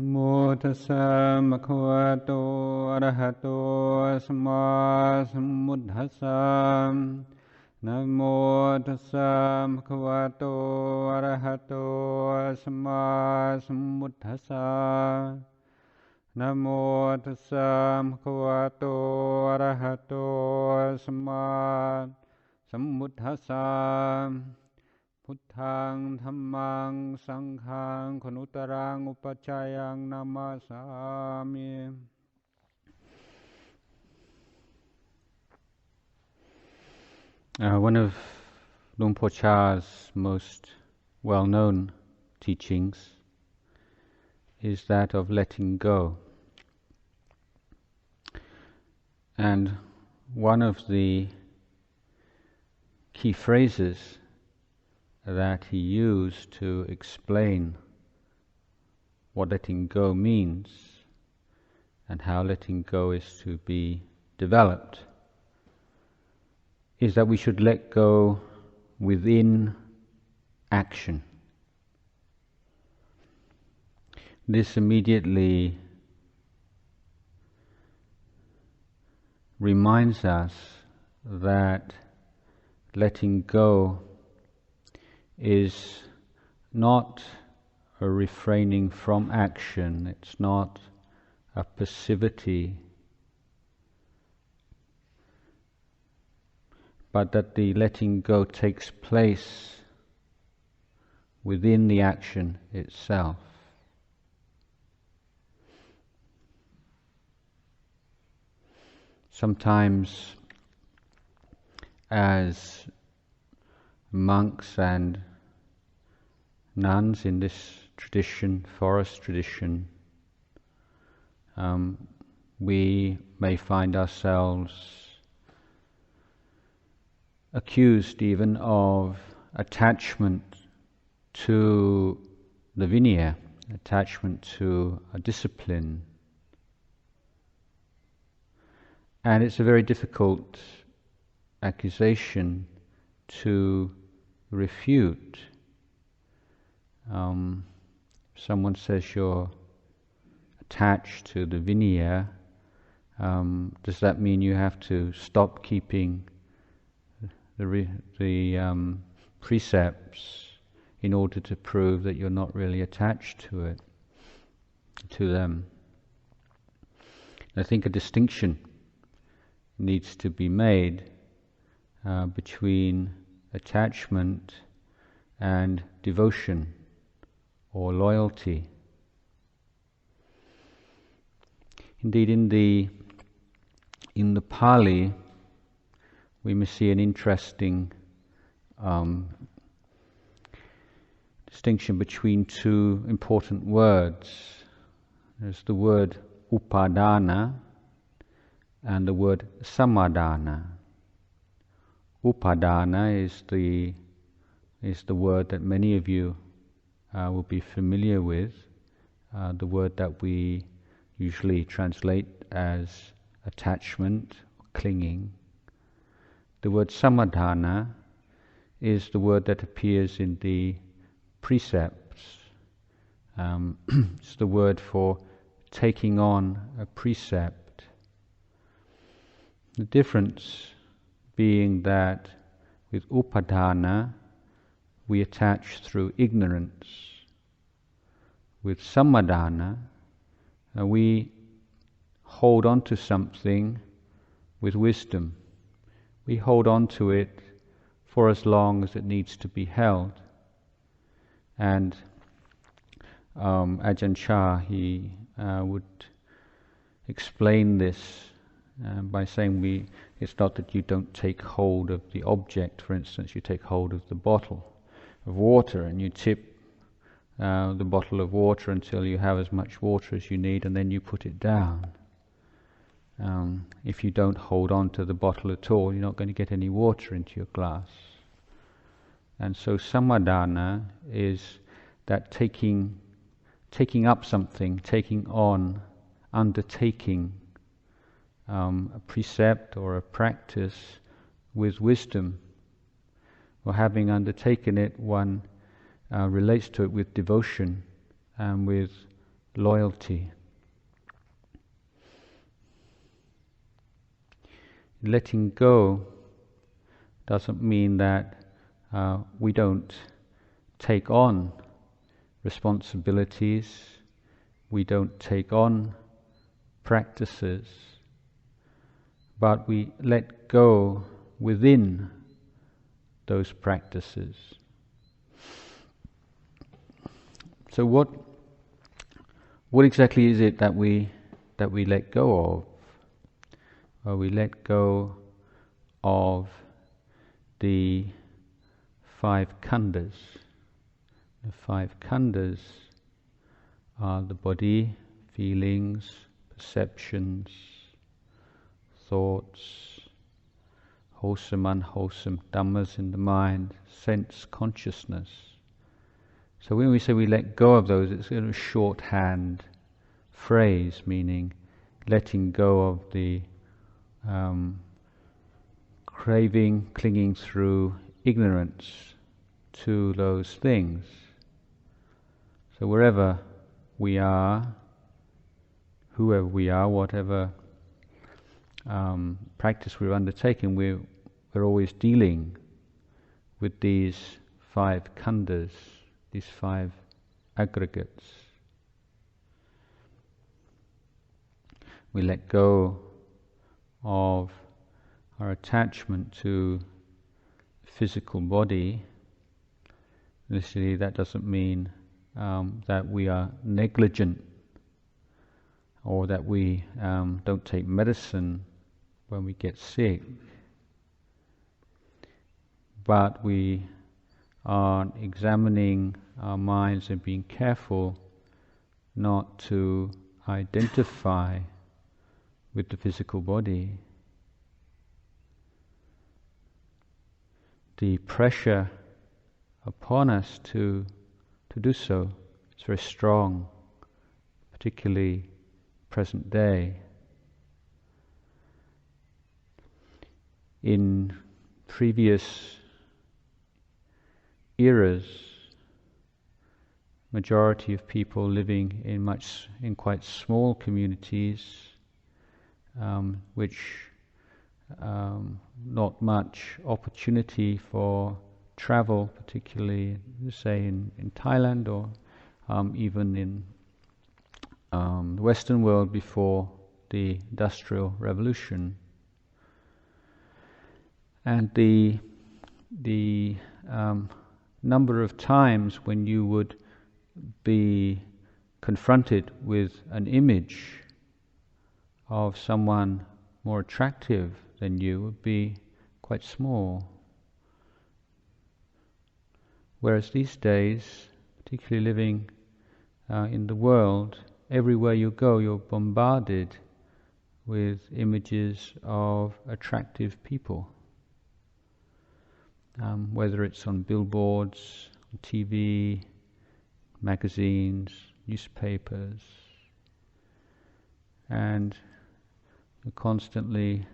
โมตัสสะภะคะวะโตอะระหะโตสัมมาสัมพุทธัสสะนะโมตัสสะภะคะวะโตอะระหะโตสัมมาสัมพุทธัสสะนะโมตัสสะภะคะวะโตอะระหะโตสัมมาสัมพุทธัสสะพุทธังธัมมังสังฆังขนุตรังอุปัชฌายังนามาสามิ One of Luang Por Chah's most well-known teachings is that of letting go. And one of the key phrases that he used to explain what letting go means and how letting go is to be developed is that we should let go within action. This immediately reminds us that letting go is not a refraining from action, it's not a passivity, but that the letting go takes place within the action itself. Sometimes, as monks and nuns in this tradition, forest tradition, we may find ourselves accused even of attachment to the vinaya, attachment to a discipline. And it's a very difficult accusation to refute. Someone says you're attached to the vinaya, does that mean you have to stop keeping the precepts in order to prove that you're not really attached to them? I think a distinction needs to be made between attachment and devotion or loyalty. Indeed, in the Pali, we may see an interesting distinction between two important words. There's the word upadana and the word samadana. Upadana is the word that many of you will be familiar with, the word that we usually translate as attachment, clinging. The word samadhana is the word that appears in the precepts. It's the word for taking on a precept. The difference being that with upadana we attach through ignorance. With samadhana we hold on to something with wisdom. We hold on to it for as long as it needs to be held. And Ajahn Chah, he would explain this by saying it's not that you don't take hold of the object. For instance, you take hold of the bottle of water and you tip the bottle of water until you have as much water as you need, and then you put it down. If you don't hold on to the bottle at all, you're not going to get any water into your glass. And so samadhana is that taking up something, taking on, undertaking a precept or a practice with wisdom. Or having undertaken it, one relates to it with devotion and with loyalty. Letting go doesn't mean that we don't take on responsibilities, we don't take on practices, but we let go within those practices. So what exactly is it that we let go of? Well, we let go of the 5 khandhas. The 5 khandhas are the body, feelings, perceptions, thoughts, wholesome, unwholesome, dhammas in the mind, sense, consciousness. So when we say we let go of those, it's a shorthand phrase, meaning letting go of the craving, clinging through ignorance to those things. So wherever we are, whoever we are, whatever practice we're undertaking, we're always dealing with these 5 khandhas, these 5 aggregates. We let go of our attachment to the physical body. Initially, that doesn't mean that we are negligent or that we don't take medicine when we get sick, but we are examining our minds and being careful not to identify with the physical body. The pressure upon us to do so is very strong, particularly present day. In previous eras, majority of people living in quite small communities, which not much opportunity for travel, particularly say in Thailand or even in the Western world before the Industrial Revolution. And the number of times when you would be confronted with an image of someone more attractive than you would be quite small. Whereas these days, particularly living in the world, everywhere you go you're bombarded with images of attractive people. Whether it's on billboards, on TV, magazines, newspapers, and you're constantly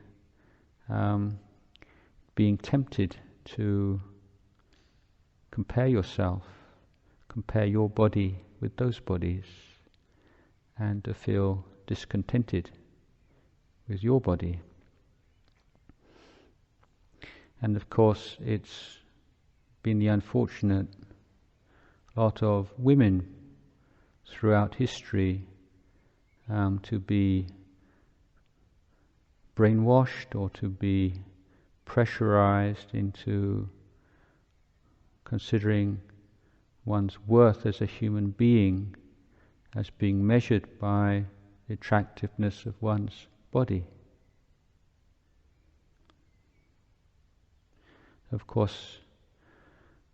being tempted to compare yourself, compare your body with those bodies, and to feel discontented with your body. And of course, it's been the unfortunate lot of women throughout history to be brainwashed or to be pressurized into considering one's worth as a human being as being measured by the attractiveness of one's body. Of course,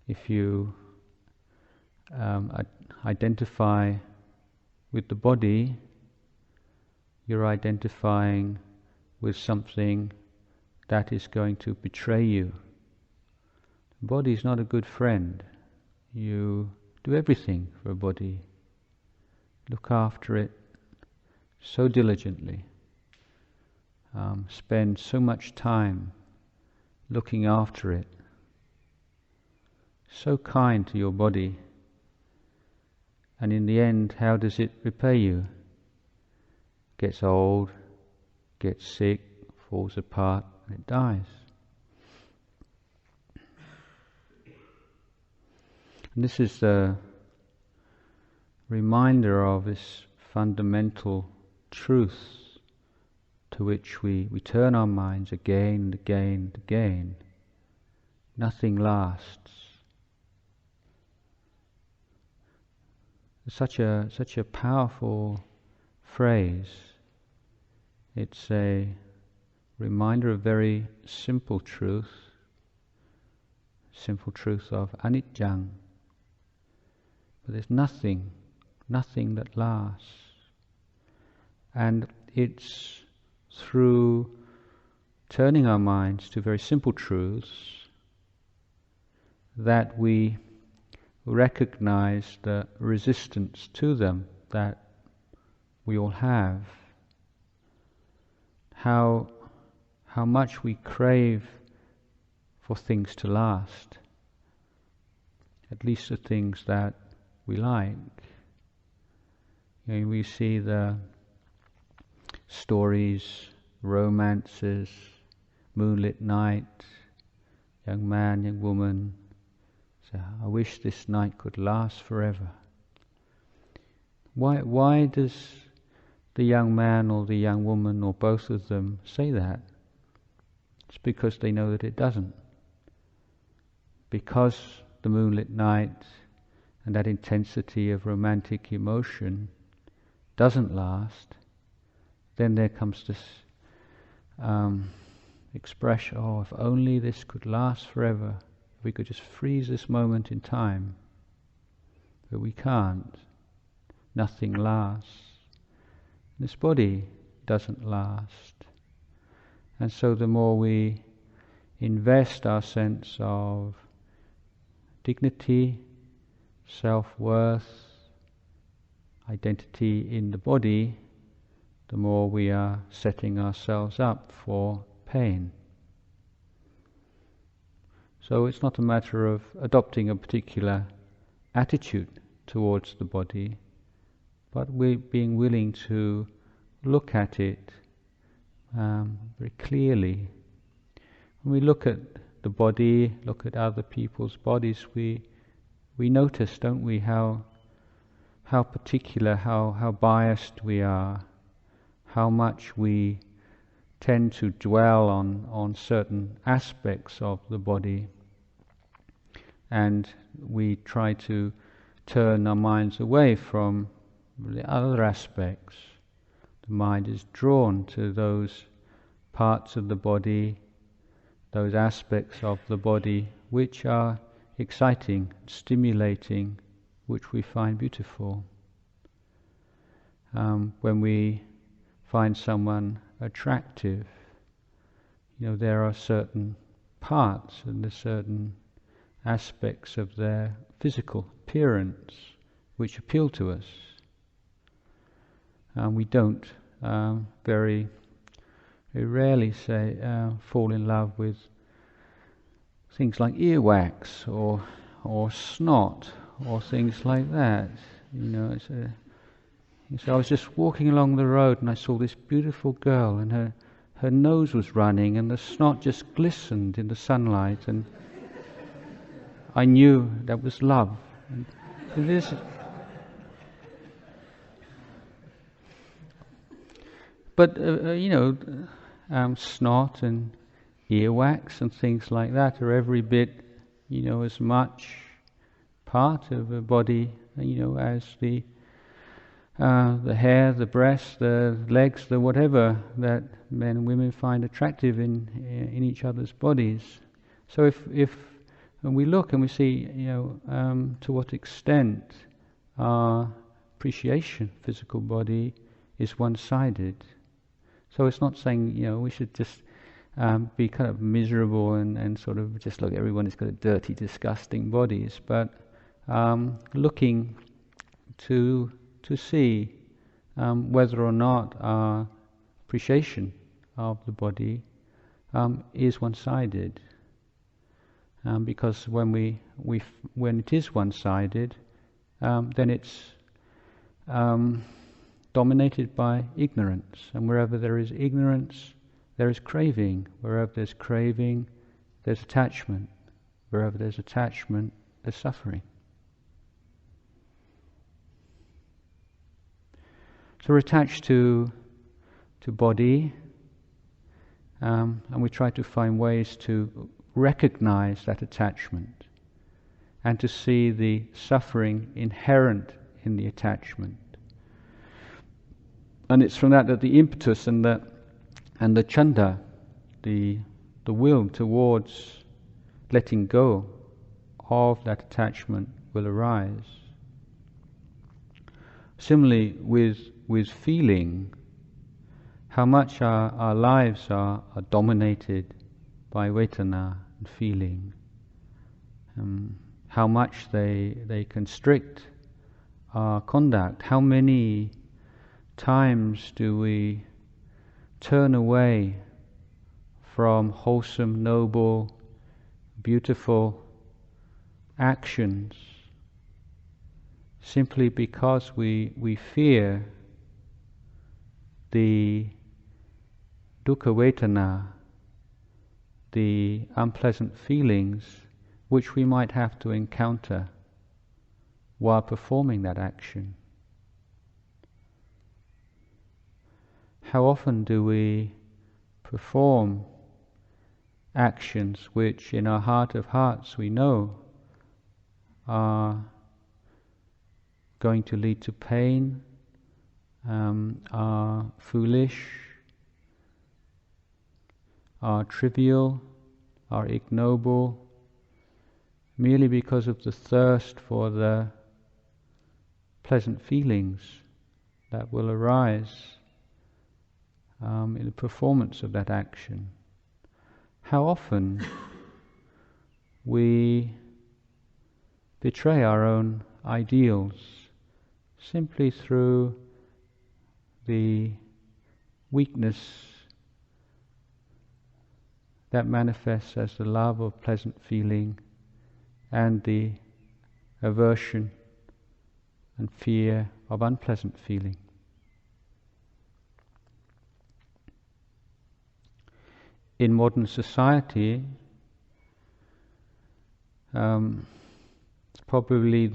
if you identify with the body, you're identifying with something that is going to betray you. The body is not a good friend. You do everything for a body. Look after it so diligently. Spend so much time looking after it. So kind to your body. And in the end, how does it repay you? Gets old, gets sick, falls apart, and it dies. And this is the reminder of this fundamental truth to which we turn our minds again and again and again. Nothing lasts. It's such a powerful phrase. It's a reminder of very simple truth of anicca. But there's nothing that lasts. And it's through turning our minds to very simple truths that we recognize the resistance to them that we all have. How much we crave for things to last, at least the things that we like. We see the stories, romances, moonlit night, young man, young woman. So I wish this night could last forever. Why does the young man or the young woman or both of them say that? It's because they know that it doesn't. Because the moonlit night and that intensity of romantic emotion doesn't last, then there comes this expression, oh, if only this could last forever, if we could just freeze this moment in time. But we can't. Nothing lasts. This body doesn't last. And so the more we invest our sense of dignity, self-worth, identity in the body, the more we are setting ourselves up for pain. So it's not a matter of adopting a particular attitude towards the body, but we're being willing to look at it very clearly. When we look at the body, look at other people's bodies, we notice, don't we, how particular, how biased we are, how much we tend to dwell on certain aspects of the body, and we try to turn our minds away from the other aspects. The mind is drawn to those parts of the body, those aspects of the body which are exciting, stimulating, which we find beautiful. When we find someone attractive, there are certain parts and there's certain aspects of their physical appearance which appeal to us. We don't very rarely fall in love with things like earwax or snot or things like that. So I was just walking along the road and I saw this beautiful girl, and her nose was running and the snot just glistened in the sunlight, and I knew that was love. And this, but snot and earwax and things like that are every bit, as much part of a body, as the hair, the breasts, the legs, the whatever that men and women find attractive in each other's bodies. So if when we look and we see, to what extent our appreciation of physical body is one-sided. So it's not saying, we should just be kind of miserable and sort of just look, everyone has got a dirty, disgusting bodies, but looking to see whether or not our appreciation of the body is one-sided. Because when it is one-sided, then it's dominated by ignorance. And wherever there is ignorance, there is craving. Wherever there's craving, there's attachment. Wherever there's attachment, there's suffering. So we're attached to body, and we try to find ways to recognize that attachment and to see the suffering inherent in the attachment. And it's from that the impetus and the chanda, the will towards letting go of that attachment will arise. Similarly with feeling, how much our lives are dominated by vedana and feeling, how much they constrict our conduct, how many times do we turn away from wholesome, noble, beautiful actions simply because we fear the dukkha vedana, the unpleasant feelings which we might have to encounter while performing that action. How often do we perform actions which in our heart of hearts we know are going to lead to pain, are foolish, are trivial, are ignoble, merely because of the thirst for the pleasant feelings that will arise in the performance of that action. How often we betray our own ideals simply through the weakness that manifests as the love of pleasant feeling and the aversion and fear of unpleasant feeling. In modern society, it's probably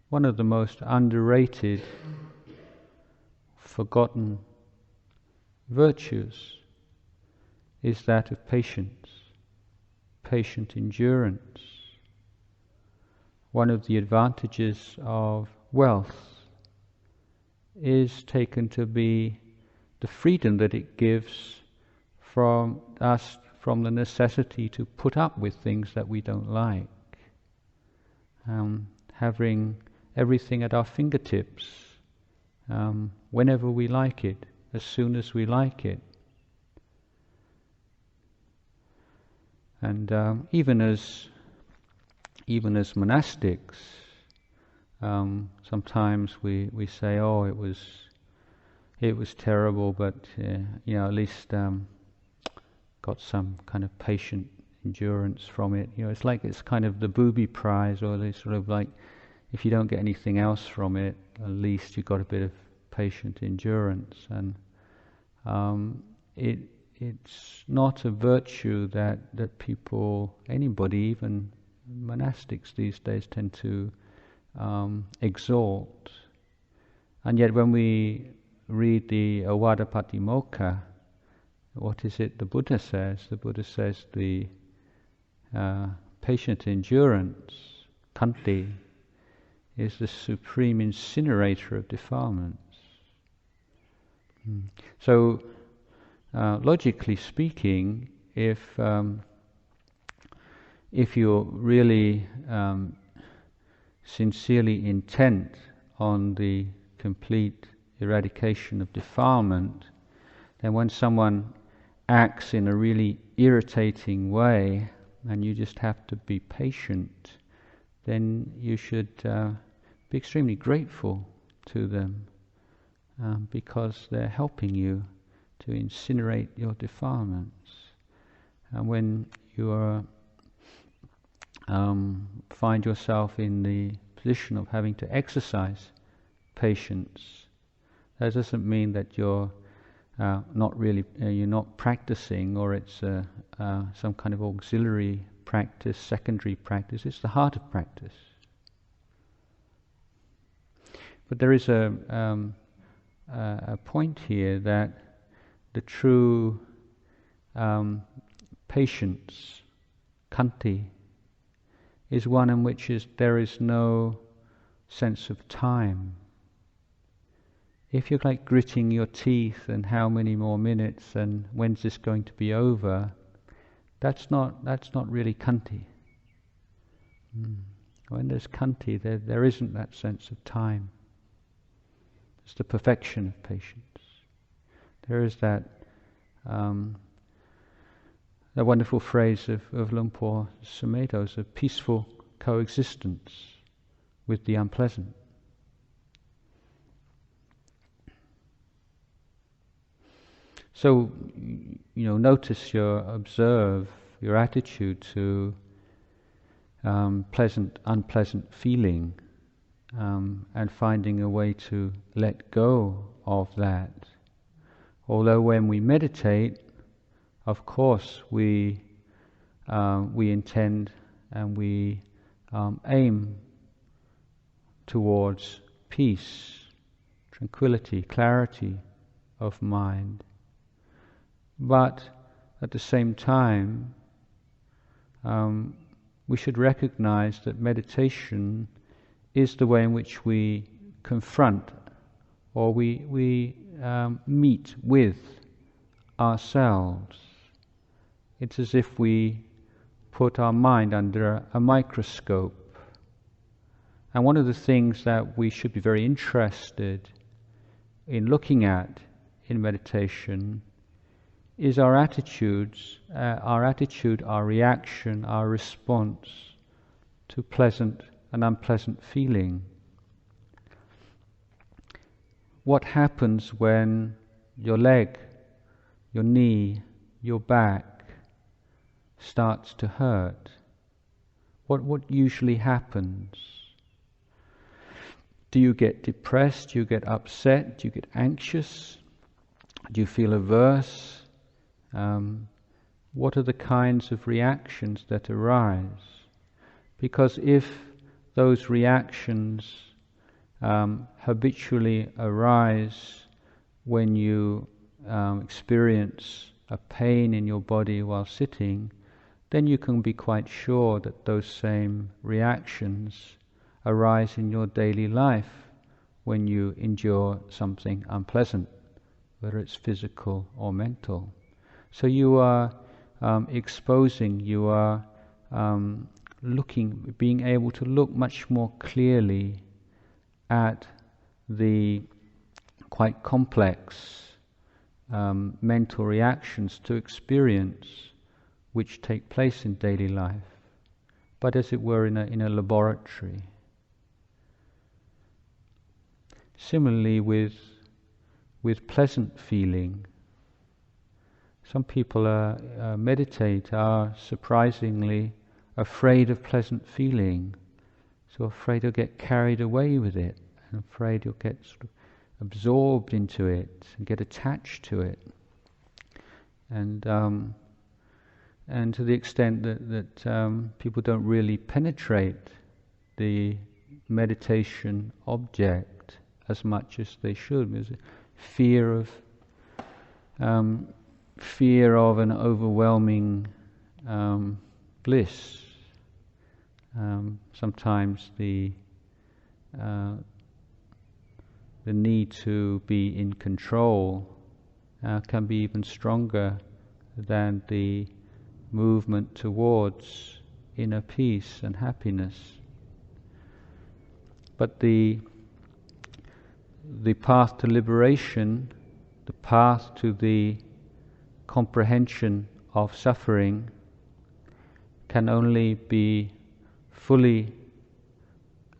one of the most underrated, forgotten virtues is that of patience, patient endurance. One of the advantages of wealth is taken to be the freedom that it gives from us, from the necessity to put up with things that we don't like. Having everything at our fingertips, whenever we like it, as soon as we like it. And even as monastics, sometimes we say, "Oh, it was terrible, but at least got some kind of patient endurance from it." It's kind of the booby prize, or they sort of like, if you don't get anything else from it, at least you got a bit of patient endurance. And it's not a virtue that people, anybody, even monastics these days, tend to exalt. And yet when we read the Awada Patimokkha, what is it the Buddha says? The Buddha says the patient endurance, khanti, is the supreme incinerator of defilements. So, logically speaking, if you're really sincerely intent on the complete eradication of defilement, then when someone acts in a really irritating way and you just have to be patient, then you should be extremely grateful to them because they're helping you to incinerate your defilements. And when you find yourself in the position of having to exercise patience. That doesn't mean that you're not really, you're not practicing, or it's some kind of auxiliary practice, secondary practice. It's the heart of practice. But there is a point here that the true patience, khanti, is one in which there is no sense of time. If you're like gritting your teeth and how many more minutes and when's this going to be over, that's not really khanti. When there's khanti, there isn't that sense of time. It's the perfection of patience. There is that wonderful phrase of Lumpur Sumedho's, a peaceful coexistence with the unpleasant. So, notice observe your attitude to pleasant, unpleasant feeling, and finding a way to let go of that. Although when we meditate, of course, we intend and we aim towards peace, tranquility, clarity of mind. But at the same time, we should recognize that meditation is the way in which we confront, or we meet with ourselves. It's as if we put our mind under a microscope. And one of the things that we should be very interested in looking at in meditation is our attitudes, our reaction, our response to pleasant and unpleasant feeling. What happens when your leg, your knee, your back starts to hurt? What usually happens? Do you get depressed? Do you get upset? Do you get anxious? Do you feel averse? What are the kinds of reactions that arise? Because if those reactions habitually arise when you experience a pain in your body while sitting, then you can be quite sure that those same reactions arise in your daily life when you endure something unpleasant, whether it's physical or mental. So you are exposing, you are being able to look much more clearly at the quite complex mental reactions to experience which take place in daily life, but as it were in a laboratory. Similarly with pleasant feeling, some people meditate are surprisingly afraid of pleasant feeling, so afraid you'll get carried away with it, and afraid you'll get sort of absorbed into it and get attached to it. And to the extent that people don't really penetrate the meditation object as much as they should. There's a fear of an overwhelming bliss. Sometimes the need to be in control can be even stronger than the movement towards inner peace and happiness. But the path to liberation, the path to the comprehension of suffering, can only be fully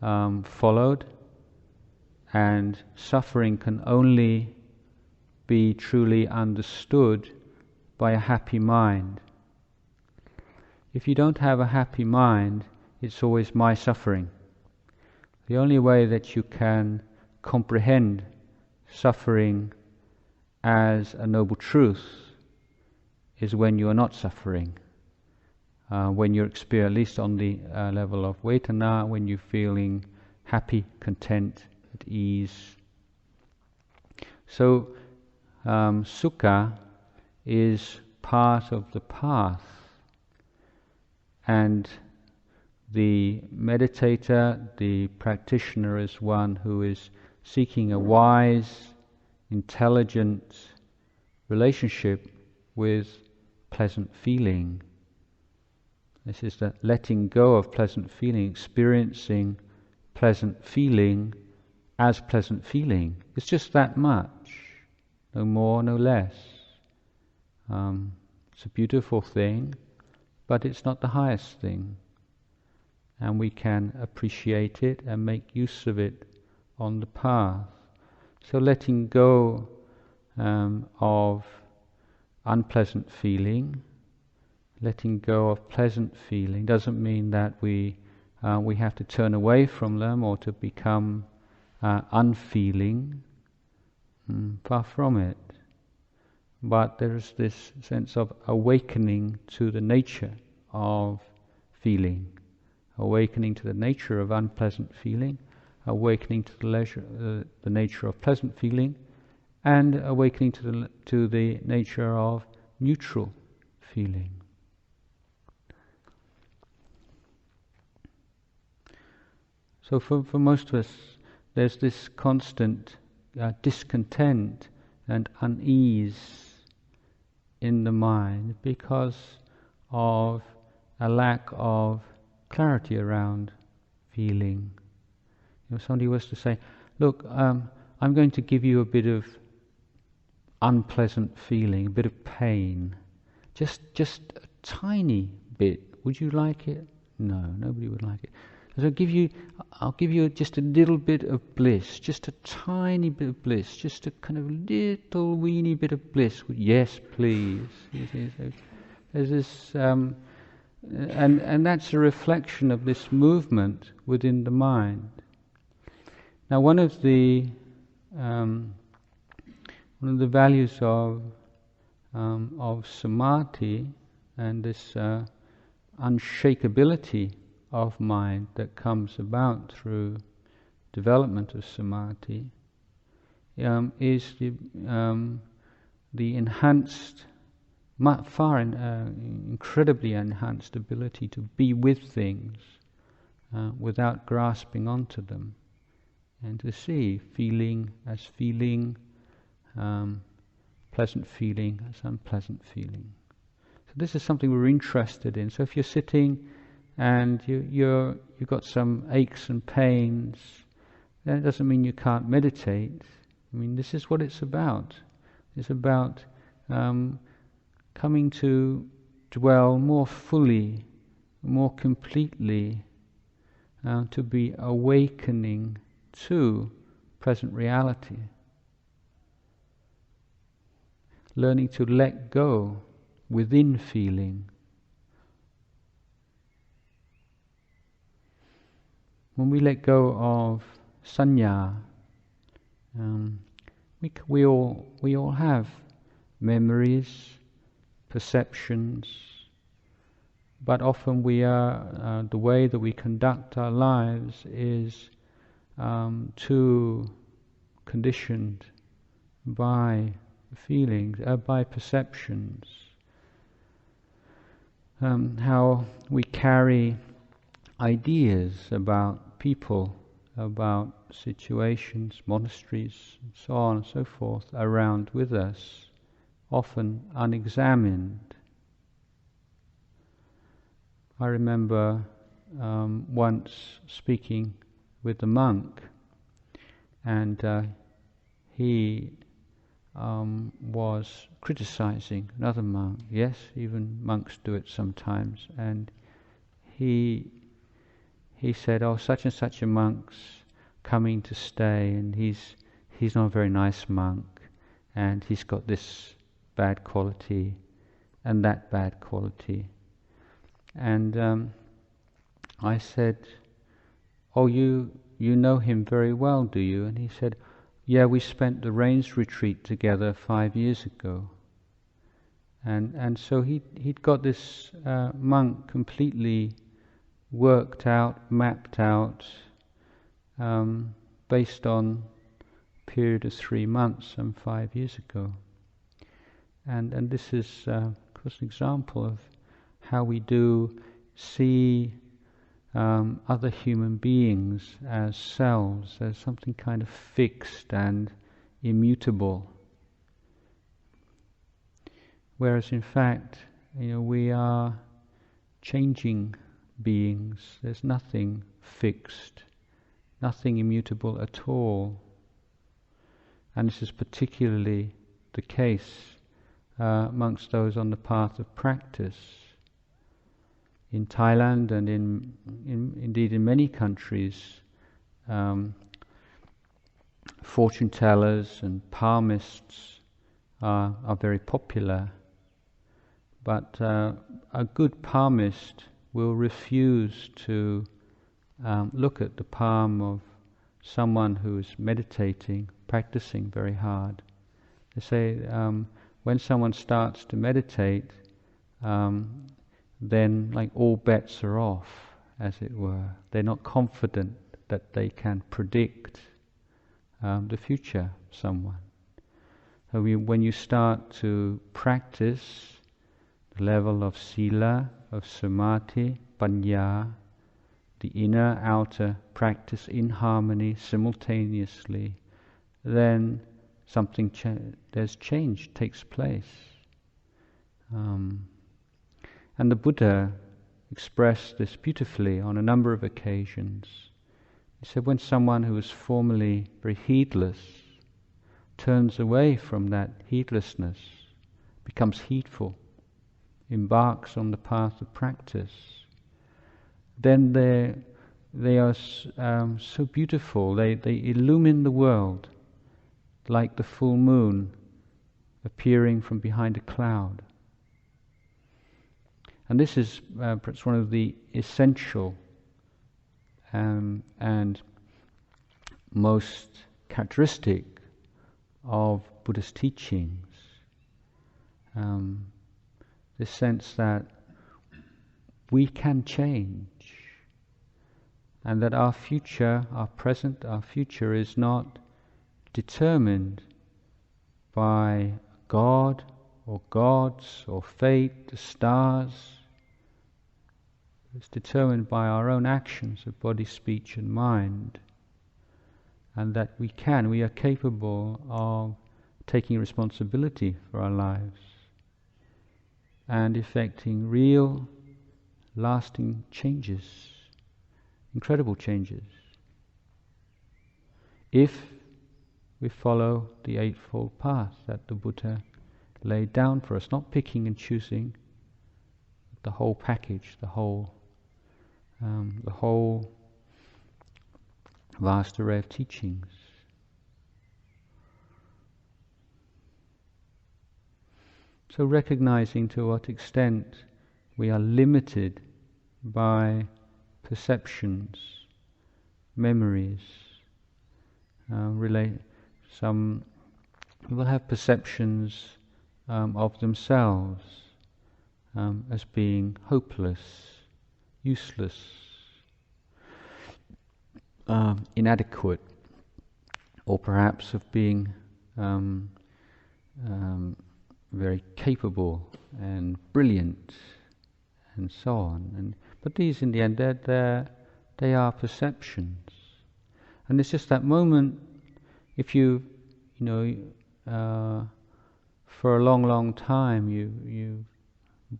followed, and suffering can only be truly understood by a happy mind. If you don't have a happy mind, it's always my suffering. The only way that you can comprehend suffering as a noble truth is when you are not suffering. When you're experiencing, at least on the level of vedana, when you're feeling happy, content, at ease. So sukha is part of the path, and the meditator, the practitioner, is one who is seeking a wise, intelligent relationship with pleasant feeling. This is the letting go of pleasant feeling, experiencing pleasant feeling as pleasant feeling. It's just that much, no more, no less. It's a beautiful thing, but it's not the highest thing. And we can appreciate it and make use of it on the path. So letting go of unpleasant feeling, letting go of pleasant feeling doesn't mean that we have to turn away from them or to become unfeeling. Far from it. But there's this sense of awakening to the nature of feeling, awakening to the nature of unpleasant feeling, awakening to the nature of pleasant feeling, and awakening to the nature of neutral feeling. So for most of us, there's this constant discontent and unease in the mind because of a lack of clarity around feeling. You know, somebody was to say, look, I'm going to give you a bit of unpleasant feeling, a bit of pain, just a tiny bit. Would you like it? No, nobody would like it. So I'll give you just a little bit of bliss, just a tiny bit of bliss, just a kind of little weeny bit of bliss. Yes, please. There's this, and that's a reflection of this movement within the mind. Now, one of the values of samadhi and this unshakability of mind that comes about through development of samadhi is the enhanced, incredibly enhanced ability to be with things without grasping onto them, and to see feeling as feeling, pleasant feeling as unpleasant feeling. So this is something we're interested in. So if you're sitting and you've got some aches and pains, that doesn't mean you can't meditate. I mean, this is what it's about. It's about coming to dwell more fully, more completely, to be awakening to present reality. Learning to let go within feeling. When we let go of sanya, we all have memories, perceptions, but often we are the way that we conduct our lives is too conditioned by feelings, by perceptions. How we carry ideas about people, about situations, monasteries, and so on and so forth around with us, often unexamined. I remember once speaking with a monk, and he was criticizing another monk. Yes, even monks do it sometimes. And he said, "Oh, such and such a monk's coming to stay, and he's not a very nice monk, and he's got this bad quality and that bad quality." And I said, "Oh, you you know him very well, do you? And he said, yeah, we spent the rains retreat together 5 years ago. And so he'd got this monk completely worked out, mapped out, based on a period of 3 months, some 5 years ago. And this is, of course, an example of how we do see other human beings as selves, as something kind of fixed and immutable. Whereas in fact, we are changing beings. There's nothing fixed, nothing immutable at all. And this is particularly the case amongst those on the path of practice. In Thailand and indeed in many countries, fortune tellers and palmists are very popular. But a good palmist will refuse to look at the palm of someone who is meditating, practicing very hard. They say when someone starts to meditate, then like all bets are off, as it were. They're not confident that they can predict the future of someone. So when you start to practice the level of sila, of samadhi, panya, the inner, outer practice in harmony simultaneously, then something there's change takes place. And the Buddha expressed this beautifully on a number of occasions. He said when someone who was formerly very heedless turns away from that heedlessness, becomes heedful, embarks on the path of practice, then they are so beautiful. They illumine the world like the full moon appearing from behind a cloud. And this is perhaps one of the essential and most characteristic of Buddhist teachings. This sense that we can change, and that our future, our present, our future is not determined by God or gods or fate, the stars. It's determined by our own actions of body, speech and mind, and that we are capable of taking responsibility for our lives and effecting real, lasting changes, incredible changes, if we follow the Eightfold Path that the Buddha laid down for us, not picking and choosing, the whole package, the whole vast array of teachings. So recognizing to what extent we are limited by perceptions, memories. Some people have perceptions of themselves as being hopeless, useless, inadequate, or perhaps of being very capable and brilliant, and so on. But these, in the end, they are perceptions. And it's just that moment, if you for a long, long time you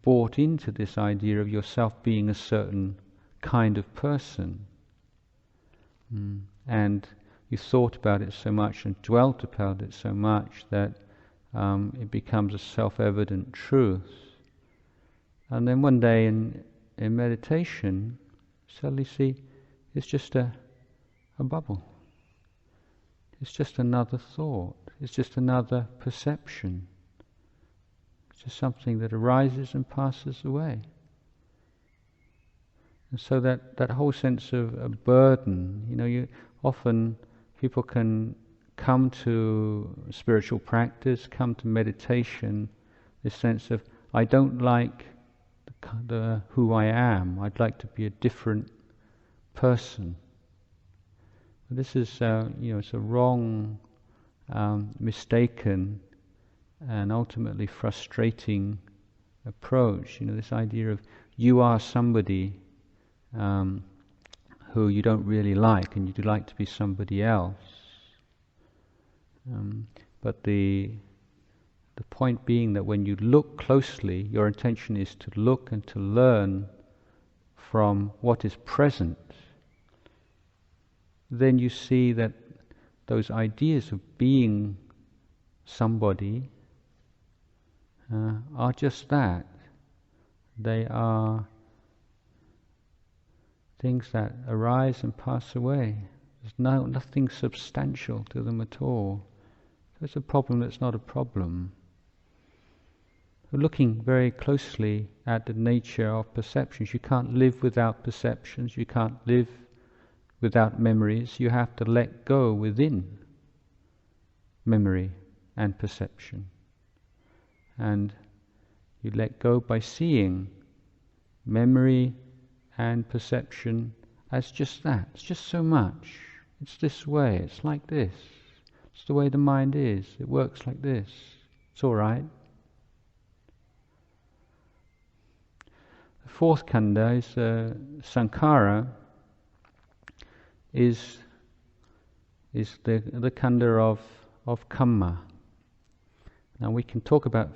bought into this idea of yourself being a certain kind of person, and you thought about it so much and dwelt about it so much that it becomes a self-evident truth. And then one day in meditation, suddenly see it's just a bubble. It's just another thought. It's just another perception. It's just something that arises and passes away. And so that whole sense of a burden, you often people can come to spiritual practice, come to meditation, this sense of, I don't like the who I am. I'd like to be a different person. This is, it's a wrong, mistaken, and ultimately frustrating approach. This idea of you are somebody who you don't really like, and you'd like to be somebody else. But the point being that when you look closely, your intention is to look and to learn from what is present, then you see that those ideas of being somebody are just that. They are things that arise and pass away. There's nothing substantial to them at all. So it's a problem that's not a problem. We're looking very closely at the nature of perceptions. You can't live without perceptions. You can't live without memories. You have to let go within memory and perception. And you let go by seeing memory and perception as just that. It's just so much. It's this way. It's like this. It's the way the mind is. It works like this. It's all right. The fourth khandha is sankhara. Is the khandha of kamma. Now we can talk about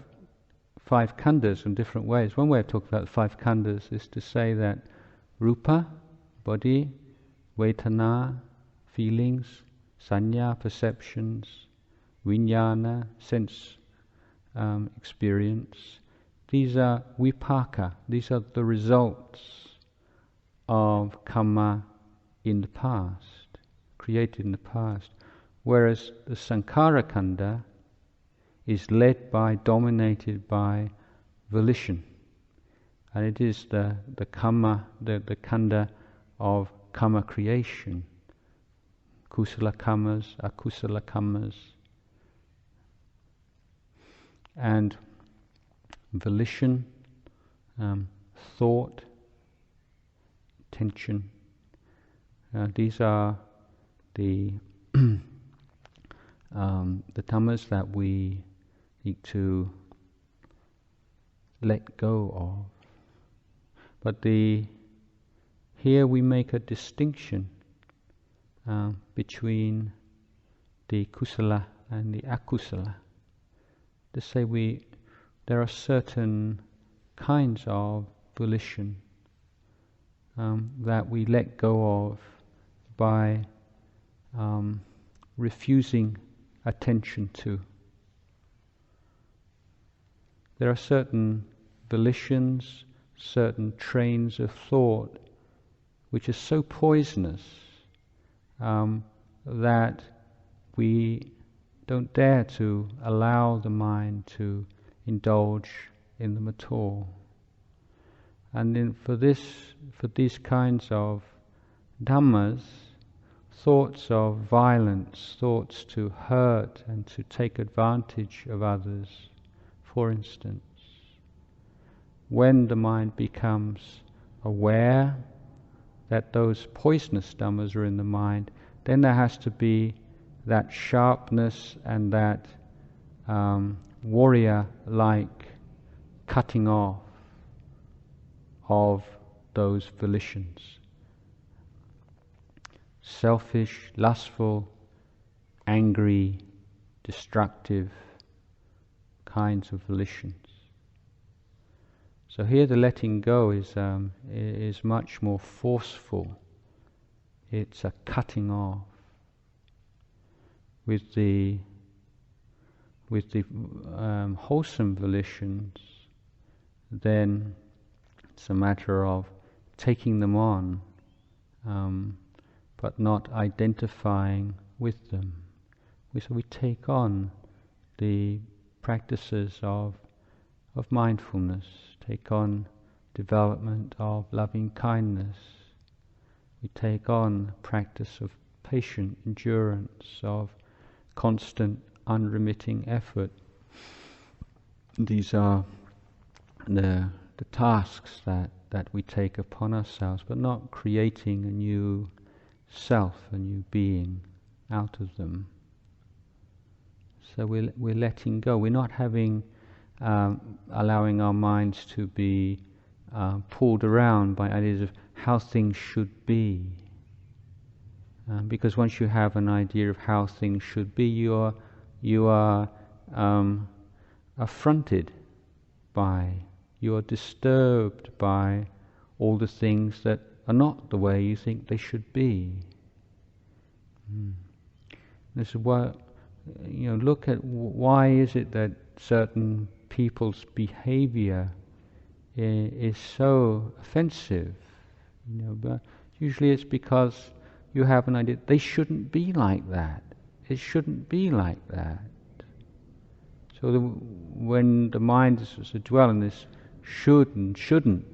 5 khandhas in different ways. One way of talking about the 5 khandhas is to say that rupa, body, vedana, feelings, sanya, perceptions, vijnana, sense experience, these are vipaka, these are the results of kamma in the past, created in the past. Whereas the sankhara khandha is led by, dominated by volition. And it is the kamma, the khandha of kamma creation. Kusala kammas, akusala kammas. And volition, thought, attention. These are the dhammas that we need to let go of. But here we make a distinction between the kusala and the akusala. To say there are certain kinds of volition that we let go of by refusing attention to. There are certain volitions, certain trains of thought which are so poisonous that we don't dare to allow the mind to indulge in them at all. And then for these kinds of dhammas, thoughts of violence, thoughts to hurt and to take advantage of others, for instance, when the mind becomes aware that those poisonous dhammas are in the mind, then there has to be that sharpness and that warrior-like cutting off of those volitions. Selfish, lustful, angry, destructive kinds of volitions. So here the letting go is much more forceful. It's a cutting off. With the wholesome volitions, then it's a matter of taking them on, but not identifying with them. So we take on the practices of mindfulness, take on development of loving kindness. We take on practice of patient endurance, of constant unremitting effort. These are the tasks that we take upon ourselves, but not creating a new self, a new being out of them. So we're letting go. We're not allowing our minds to be pulled around by ideas of how things should be. Because once you have an idea of how things should be, you are affronted by, you are disturbed by all the things that are not the way you think they should be. This is why, look at why is it that certain people's behavior is so offensive. But usually it's because you have an idea they shouldn't be like that. It shouldn't be like that. So when the mind is to dwell in this should and shouldn't,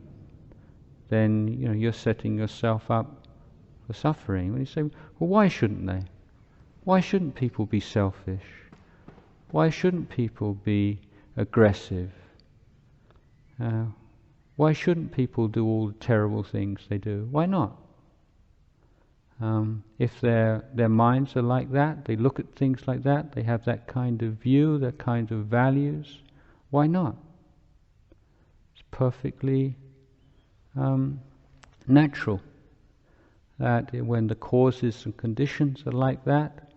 then you're setting yourself up for suffering. When you say, well, why shouldn't they? Why shouldn't people be selfish? Why shouldn't people be aggressive? Why shouldn't people do all the terrible things they do? Why not? If their minds are like that, they look at things like that, they have that kind of view, that kind of values, why not? It's perfectly natural that when the causes and conditions are like that,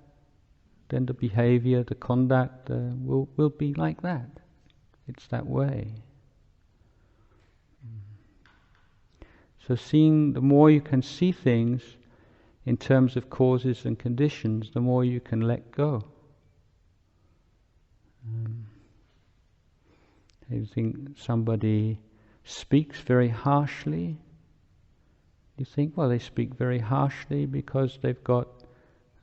then the behavior, the conduct will be like that. It's that way. So the more you can see things in terms of causes and conditions, the more you can let go. You think somebody speaks very harshly, you think, well, they speak very harshly because they've got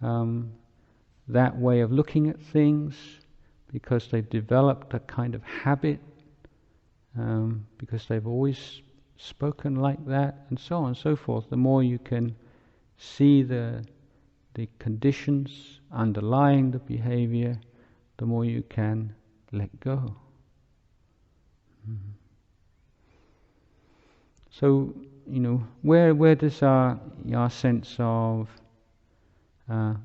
that way of looking at things, because they've developed a kind of habit, because they've always spoken like that, and so on and so forth. The more you can see the conditions underlying the behavior, the more you can let go. So, where does our sense of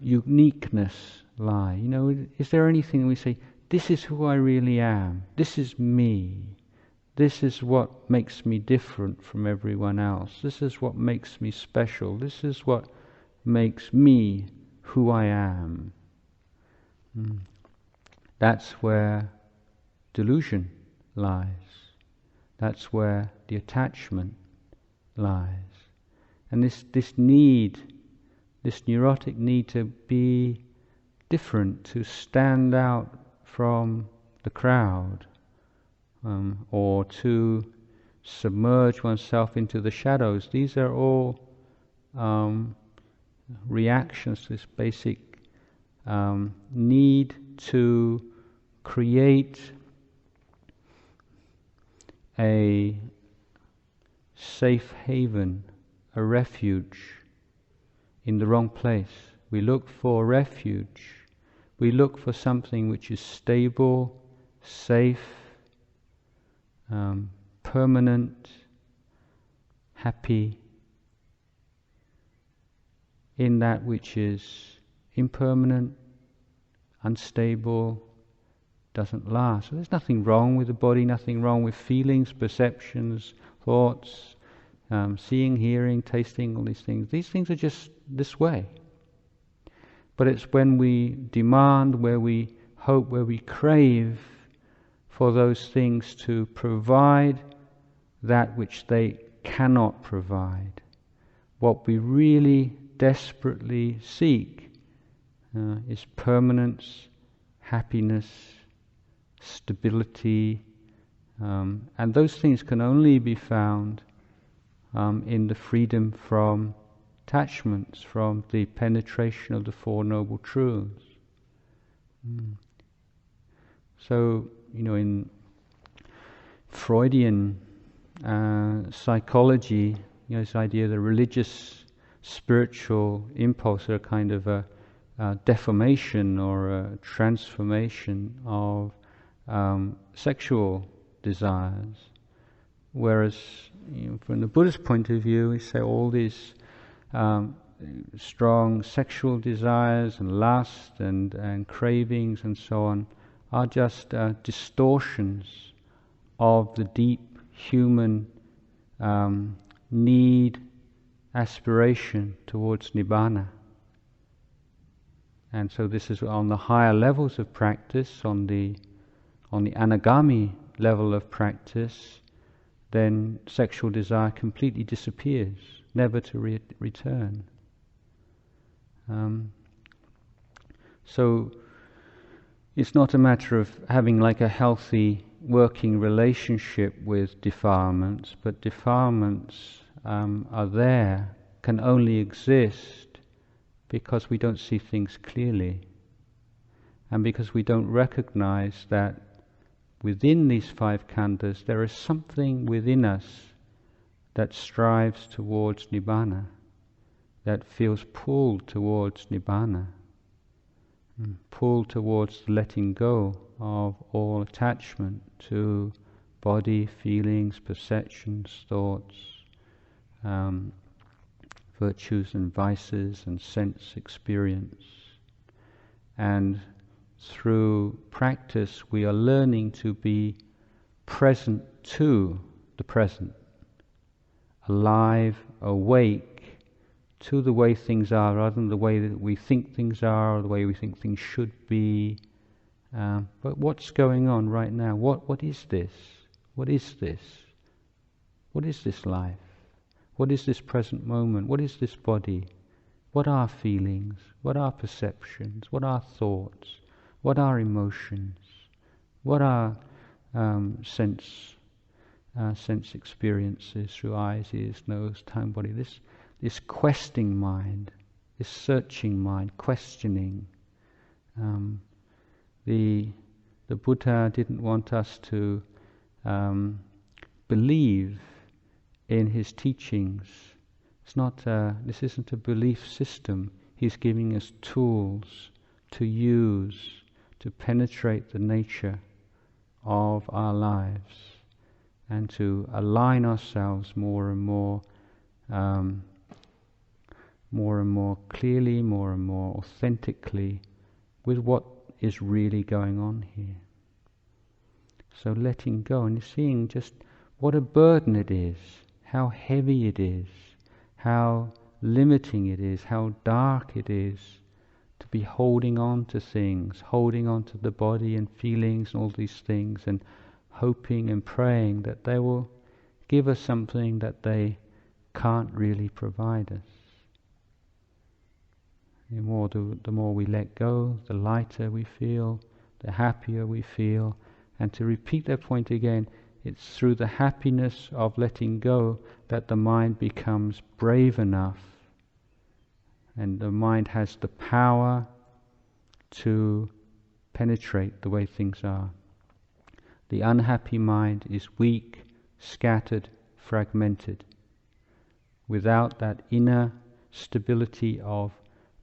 uniqueness lie? Is there anything we say, this is who I really am, this is me, this is what makes me different from everyone else, this is what makes me special, this is what makes me who I am? That's where delusion lies. That's where the attachment lies. And this need, this neurotic need to be different, to stand out from the crowd, or to submerge oneself into the shadows, these are all reactions to this basic need to create a safe haven, a refuge in the wrong place. We look for refuge. We look for something which is stable, safe, permanent, happy, in that which is impermanent, unstable, doesn't last. So there's nothing wrong with the body, nothing wrong with feelings, perceptions, thoughts, seeing, hearing, tasting, all these things. These things are just this way. But it's when we demand, where we hope, where we crave for those things to provide that which they cannot provide. What we really desperately seek is permanence, happiness, stability, and those things can only be found in the freedom from attachments, from the penetration of the Four Noble Truths. So, in Freudian psychology, this idea of the religious, spiritual impulse, or a kind of a deformation or a transformation of sexual desires. Whereas, from the Buddhist point of view, we say all these strong sexual desires and lust and cravings and so on are just distortions of the deep human need, aspiration towards Nibbana. And so this is on the higher levels of practice, on the anagami level of practice, then sexual desire completely disappears, never to return. So it's not a matter of having like a healthy working relationship with defilements, but defilements are there, can only exist because we don't see things clearly, and because we don't recognize that within these five khandhas there is something within us that strives towards Nibbana, that feels pulled towards Nibbana, pulled towards letting go of all attachment to body, feelings, perceptions, thoughts, virtues and vices and sense experience. And through practice we are learning to be present to the present, alive, awake to the way things are, rather than the way that we think things are or the way we think things should be. But what's going on right now? What is this? What is this? What is this life? What is this present moment? What is this body? What are feelings? What are perceptions? What are thoughts? What are emotions? What are sense experiences through eyes, ears, nose, tongue, body? This questing mind, this searching mind, questioning. The Buddha didn't want us to believe in his teachings. It's not. This isn't a belief system. He's giving us tools to use to penetrate the nature of our lives and to align ourselves more and more clearly, more and more authentically with what is really going on here. So letting go and seeing just what a burden it is, how heavy it is, how limiting it is, how dark it is to be holding on to things, holding on to the body and feelings and all these things, and hoping and praying that they will give us something that they can't really provide us. The more we let go, the lighter we feel, the happier we feel. And to repeat that point again, it's through the happiness of letting go that the mind becomes brave enough, and the mind has the power to penetrate the way things are. The unhappy mind is weak, scattered, fragmented. Without that inner stability of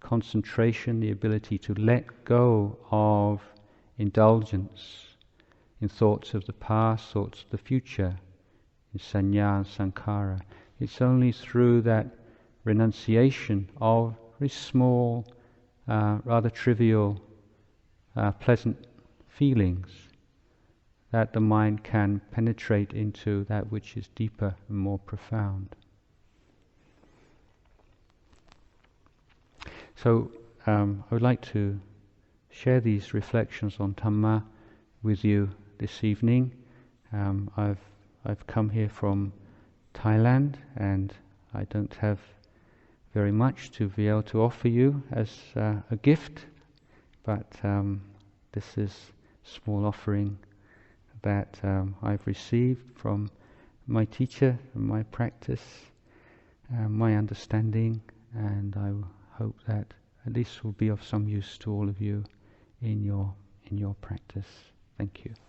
concentration, the ability to let go of indulgence in thoughts of the past, thoughts of the future, in sanya and sankhara. It's only through that renunciation of very small, rather trivial, pleasant feelings that the mind can penetrate into that which is deeper and more profound. So I would like to share these reflections on Dhamma with you this evening. I've come here from Thailand, and I don't have very much to be able to offer you as a gift, but this is a small offering that I've received from my teacher and my practice, my understanding, and I hope that at least will be of some use to all of you in your practice. Thank you.